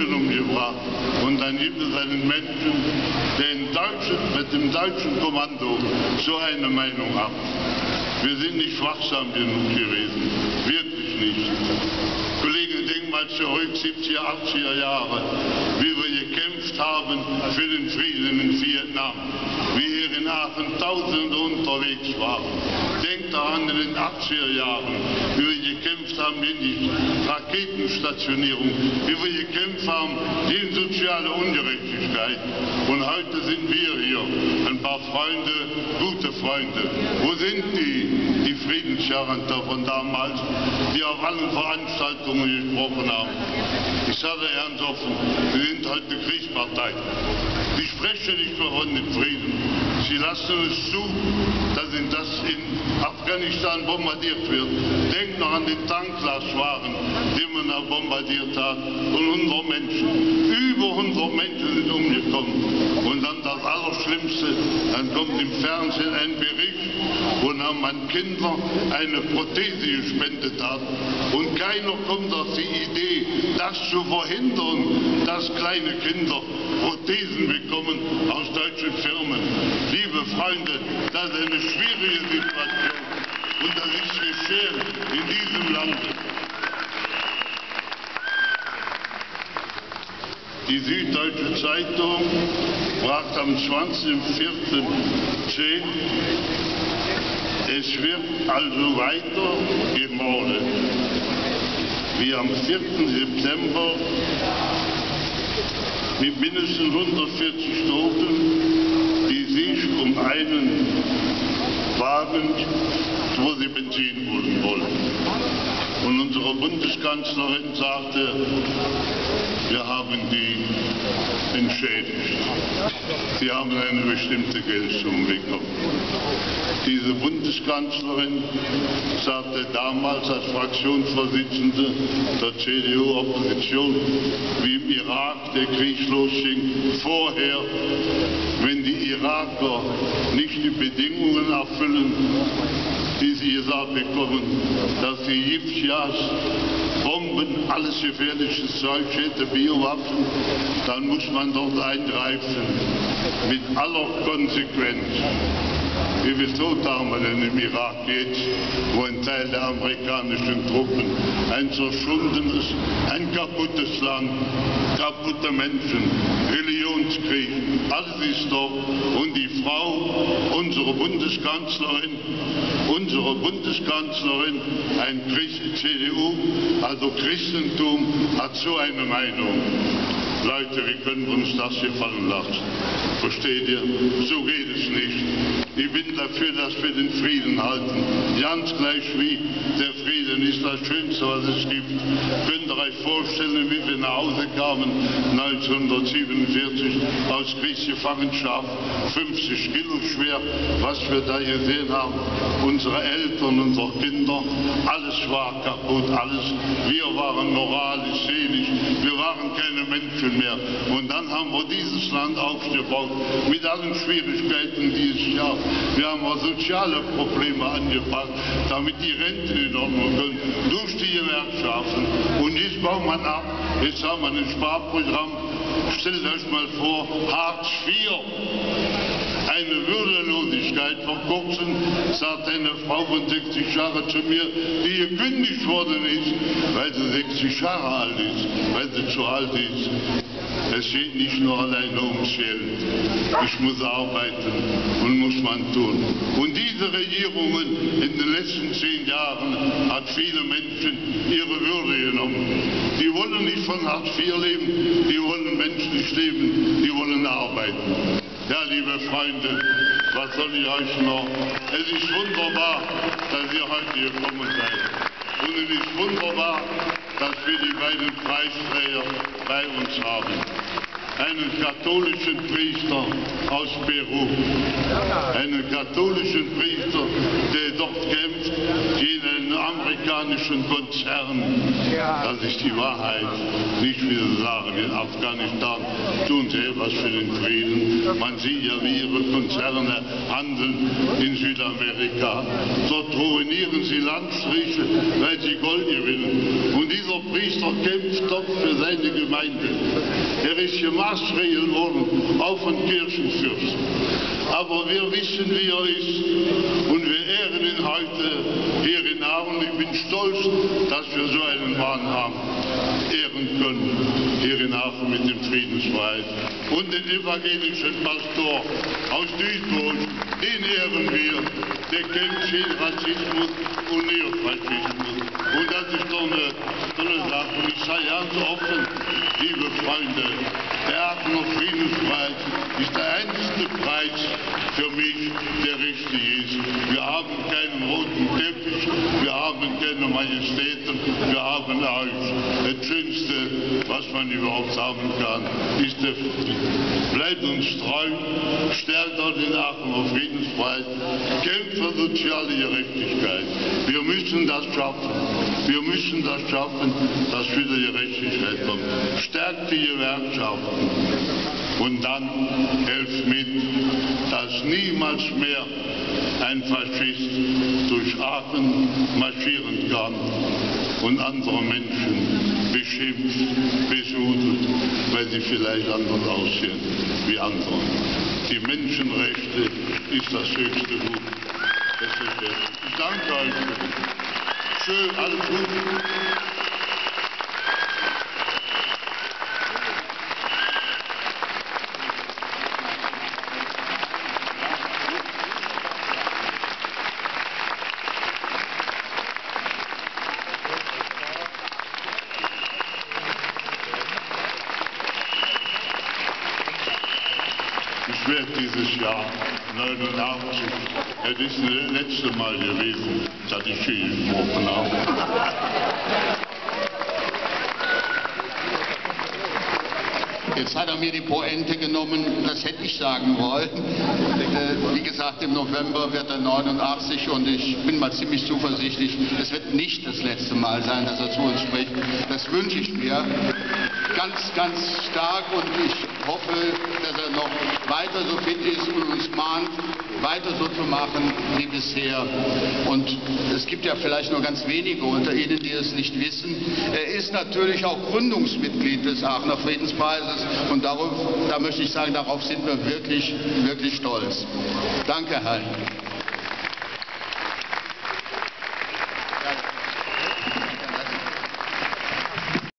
Menschen umgebracht. Und dann gibt es einen Menschen, der mit dem deutschen Kommando so eine Meinung hat. Wir sind nicht wachsam genug gewesen, wirklich nicht. Kollegen, denk mal zurück, 70er, 80er Jahre, wie wir gekämpft haben für den Frieden in Vietnam, wie hier in Aachen Tausende unterwegs waren. Denkt daran in den 80er Jahren, wie wir gekämpft haben gegen die Raketenstationierung, wie wir gekämpft haben gegen soziale Ungerechtigkeit. Und heute sind wir hier, ein paar Freunde, gute Freunde. Wo sind die Friedenscharanter von damals, die auf allen Veranstaltungen gesprochen haben? Ich sage ganz offen, wir sind heute Kriegspartei. Sie sprechen nicht mehr von dem Frieden. Sie lassen es zu, dass in Afghanistan bombardiert wird. Denkt noch an den Tanklastwagen, den man da bombardiert hat. Und 100 Menschen, über 100 Menschen sind umgekommen. Und dann das Allerschlimmste, dann kommt im Fernsehen ein Bericht, wo man Kindern eine Prothese gespendet hat. Und keiner kommt auf die Idee, das zu verhindern, dass kleine Kinder Prothesen bekommen aus deutschen Firmen. Liebe Freunde, das ist eine schwierige Situation. Und das ist geschehen in diesem Lande. Die Süddeutsche Zeitung brachte am 20.04.10: Es wird also weiter gemordet. Wie am 4. September mit mindestens 140 Toten, die sich um einen Wagen, wo sie Benzin holen wollten. Und unsere Bundeskanzlerin sagte, wir haben die entschädigt. Sie haben eine bestimmte Geldsumme bekommen. Diese Bundeskanzlerin sagte damals als Fraktionsvorsitzende der CDU-Opposition, wie im Irak der Krieg losging, vorher, wenn die Iraker nicht die Bedingungen erfüllen, die sie gesagt bekommen, dass die Giftgas, Bomben, alles gefährliches Zeug hätte, Biowaffen, dann muss man dort eingreifen, mit aller Konsequenz. Wie wir so damals im Irak geht, wo ein Teil der amerikanischen Truppen ein zerschundenes, ein kaputtes Land, kaputte Menschen, Religionskrieg, alles ist dort. Und die Frau, unsere Bundeskanzlerin, ein CDU, also Christentum, hat so eine Meinung. Leute, wie können wir uns das gefallen lassen? Versteht ihr? So geht es nicht. Ich bin dafür, dass wir den Frieden halten. Ganz gleich wie der Frieden ist das Schönste, was es gibt. Könnt ihr euch vorstellen, wie wir nach Hause kamen 1947 aus Kriegsgefangenschaft, 50 Kilo schwer, was wir da gesehen haben. Unsere Eltern, unsere Kinder, alles war kaputt, alles. Wir waren moralisch, seelisch, wir waren keine Menschen mehr. Und dann haben wir dieses Land aufgebaut, mit allen Schwierigkeiten, die es gab. Wir haben auch soziale Probleme angepackt, damit die Renten in Ordnung können, durch die Gewerkschaften. Und jetzt baut man ab, jetzt haben wir ein Sparprogramm. Stellt euch mal vor, Hartz IV. Eine Würdelosigkeit. Vor kurzem sagt eine Frau von 60 Jahren zu mir, die gekündigt worden ist, weil sie 60 Jahre alt ist, weil sie zu alt ist. Es geht nicht nur alleine ums Geld. Ich muss arbeiten und muss man tun. Und diese Regierungen in den letzten 10 Jahren hat viele Menschen ihre Würde genommen. Die wollen nicht von Hartz IV leben, die wollen menschlich leben, die wollen arbeiten. Ja, liebe Freunde, was soll ich euch noch? Es ist wunderbar, dass ihr heute gekommen seid. Und es ist wunderbar, dass wir die beiden Preisträger bei uns haben. Einen katholischen Priester aus Peru, einen katholischen Priester, der dort kämpft gegen einen amerikanischen Konzern. Das ist die Wahrheit. Nicht, wie Sie sagen, in Afghanistan tun sie etwas für den Frieden. Man sieht ja, wie ihre Konzerne handeln in Südamerika. Dort ruinieren sie Landstriche, weil sie Gold gewinnen. Und dieser Priester kämpft dort für seine Gemeinde. Er ist gemaßregelt worden, auch von Kirchenfürsten. Aber wir wissen, wie er ist, und wir ehren ihn heute hier in Aachen. Ich bin stolz, dass wir so einen Mann haben, ehren können, hier in Aachen mit dem Friedenspreis. Und den evangelischen Pastor aus Duisburg, den ehren wir. Der kennt viel Rassismus und Neofaschismus. Und das ist doch eine Sache. Und ich sage ganz offen, liebe Freunde, der Aachener Friedenspreis ist der einzige Preis für mich, der richtig ist. Wir haben keinen roten Teppich, wir haben keine Majestäten, wir haben euch. Das Schönste, was man überhaupt haben kann, ist der Frieden. Bleibt uns treu, stärkt auch den Aachener Friedenspreis, kämpft für soziale Gerechtigkeit. Wir müssen das schaffen. Wir müssen das schaffen, dass wieder Gerechtigkeit kommt. Stärkt die Gewerkschaften und dann helft mit, dass niemals mehr ein Faschist durch Aachen marschieren kann und andere Menschen beschimpft, besudelt, weil sie vielleicht anders aussehen wie andere. Die Menschenrechte ist das höchste Gut. Ich danke euch. Schön, alles gut. Ich werde dieses Jahr 89, es ist das letzte Mal gewesen, dass ich hier gesprochen habe. Jetzt hat er mir die Pointe genommen, das hätte ich sagen wollen. Wie gesagt, im November wird er 89 und ich bin mal ziemlich zuversichtlich, es wird nicht das letzte Mal sein, dass er zu uns spricht. Das wünsche ich mir ganz, ganz stark und ich hoffe, dass er noch weiter so fit ist und uns mahnt, weiter so zu machen wie bisher. Und es gibt ja vielleicht nur ganz wenige unter Ihnen, die es nicht wissen. Er ist natürlich auch Gründungsmitglied des Aachener Friedenspreises und da möchte ich sagen, darauf sind wir wirklich, wirklich stolz. Danke, Herr.